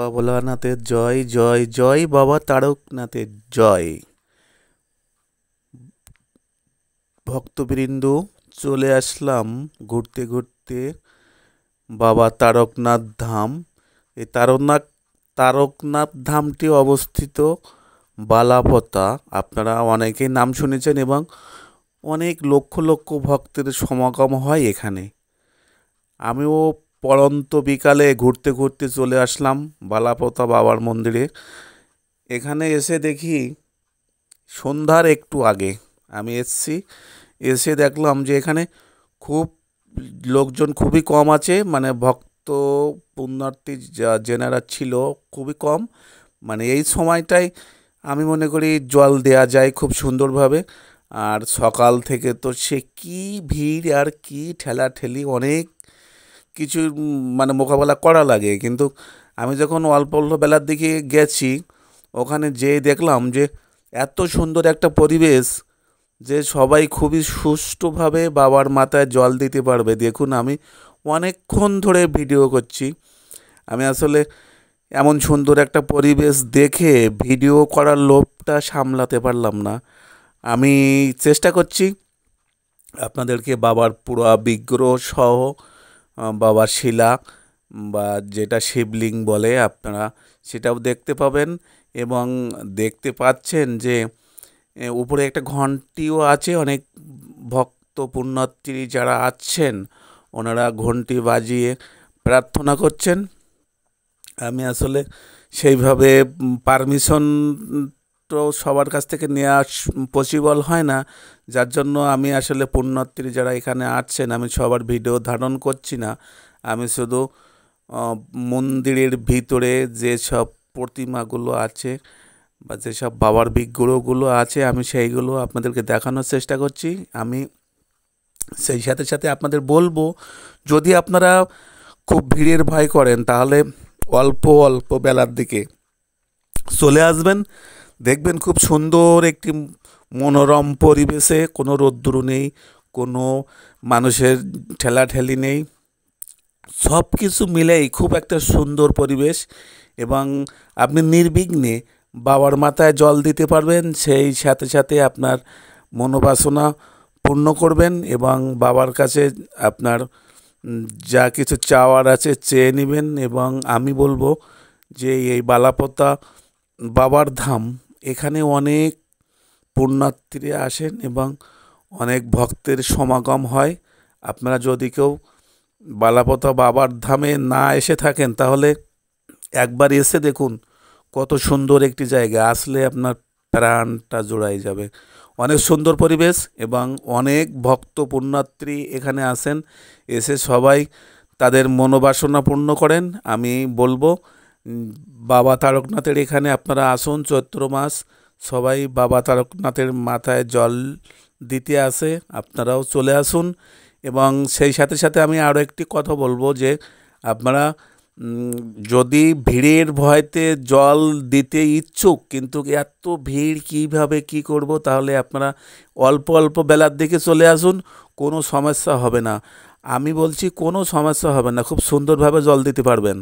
বাবা ভোলানাথের জয় জয় জয়, বাবা তারকনাথের জয়। ভক্তবৃন্দ, চলে আসলাম ঘুরতে ঘুরতে বাবা তারকনাথ ধাম। এই তারকনাথ ধামটি অবস্থিত বালাপোতা। আপনারা অনেকেই নাম শুনেছেন এবং অনেক লক্ষ লক্ষ ভক্তের সমাগম হয় এখানে। আমিও পড়ন্ত বিকালে ঘুরতে ঘুরতে চলে আসলাম বালাপোতা বাবার মন্দিরে। এখানে এসে দেখি সন্ধ্যার একটু আগে আমি এসে দেখলাম যে এখানে খুব লোকজন খুবই কম আছে, মানে ভক্ত পুণ্যার্থী যেনারা ছিল খুবই কম। মানে এই সময়টাই আমি মনে করি জল দেয়া যায় খুব সুন্দরভাবে। আর সকাল থেকে তো সে কি ভিড় আর কি ঠেলাঠেলি, অনেক কিছু মানে মোকাবেলা করা লাগে। কিন্তু আমি যখন অল্প অল্প বেলার দিকে গেছি, ওখানে যেয়ে দেখলাম যে এত সুন্দর একটা পরিবেশ যে সবাই খুবই সুষ্ঠুভাবে বাবার মাথায় জল দিতে পারবে। দেখুন, আমি অনেকক্ষণ ধরে ভিডিও করছি। আমি আসলে এমন সুন্দর একটা পরিবেশ দেখে ভিডিও করার লোভটা সামলাতে পারলাম না। আমি চেষ্টা করছি আপনাদেরকে বাবার পুরো বিগ্রহ সহ বাবার শিলা বা যেটা শিবলিঙ্গ বলে আপনারা সেটাও দেখতে পাবেন। এবং দেখতে পাচ্ছেন যে উপরে একটা ঘন্টিও আছে। অনেক ভক্ত পুণ্যার্থী যারা আছেন ওনারা ঘন্টি বাজিয়ে প্রার্থনা করছেন। আমি আসলে সেইভাবে পারমিশন তো সবার কাছ থেকে নেওয়া পসিবল হয় না, যার জন্য আমি আসলে পুণ্যার্থী যারা এখানে আসছেন আমি সবার ভিডিও ধারণ করছি না। আমি শুধু মন্দিরের ভিতরে যেসব প্রতিমাগুলো আছে বা যেসব বাবার বিগ্রহগুলো আছে আমি সেইগুলো আপনাদেরকে দেখানোর চেষ্টা করছি। আমি সেই সাথে সাথে আপনাদের বলবো, যদি আপনারা খুব ভিড়ের ভয় করেন তাহলে অল্প অল্প বেলার দিকে চলে আসবেন। দেখবেন খুব সুন্দর একটি মনোরম পরিবেশে, কোনো রোদ্দুর নেই, কোনো মানুষের ঠেলাঠেলি নেই, সব কিছু মিলেই খুব একটা সুন্দর পরিবেশ। এবং আপনি নির্বিঘ্নে বাবার মাথায় জল দিতে পারবেন, সেই সাথে সাথে আপনার মনোবাসনা পূর্ণ করবেন এবং বাবার কাছে আপনার যা কিছু চাওয়ার আছে চেয়ে নেবেন। এবং আমি বলবো যে এই বালাপোতা বাবার ধাম, এখানে অনেক পুণ্যার্থীরা আসেন এবং অনেক ভক্তের সমাগম হয়। আপনারা যদি কেউ বালাপোতা বাবার ধামে না এসে থাকেন তাহলে একবার এসে দেখুন, কত সুন্দর একটি জায়গা। আসলে আপনার প্রাণটা জোড়াই যাবে। অনেক সুন্দর পরিবেশ এবং অনেক ভক্ত পুণ্যার্থী এখানে আসেন, এসে সবাই তাদের মনোবাসনা পূর্ণ করেন। আমি বলবো বাবা তারকনাথের এখানে আপনারা আসুন, চৈত্র মাস সবাই বাবা তারকনাথের মাথায় জল দিতে আসে, আপনারাও চলে আসুন। এবং সেই সাথে সাথে আমি আরও একটি কথা বলবো যে আপনারা যদি ভিড়ের ভয়তে জল দিতে ইচ্ছুক কিন্তু এত ভিড় কিভাবে কি করব, তাহলে আপনারা অল্প অল্প বেলার দিকে চলে আসুন, কোনো সমস্যা হবে না। আমি বলছি কোনো সমস্যা হবে না, খুব সুন্দরভাবে জল দিতে পারবেন।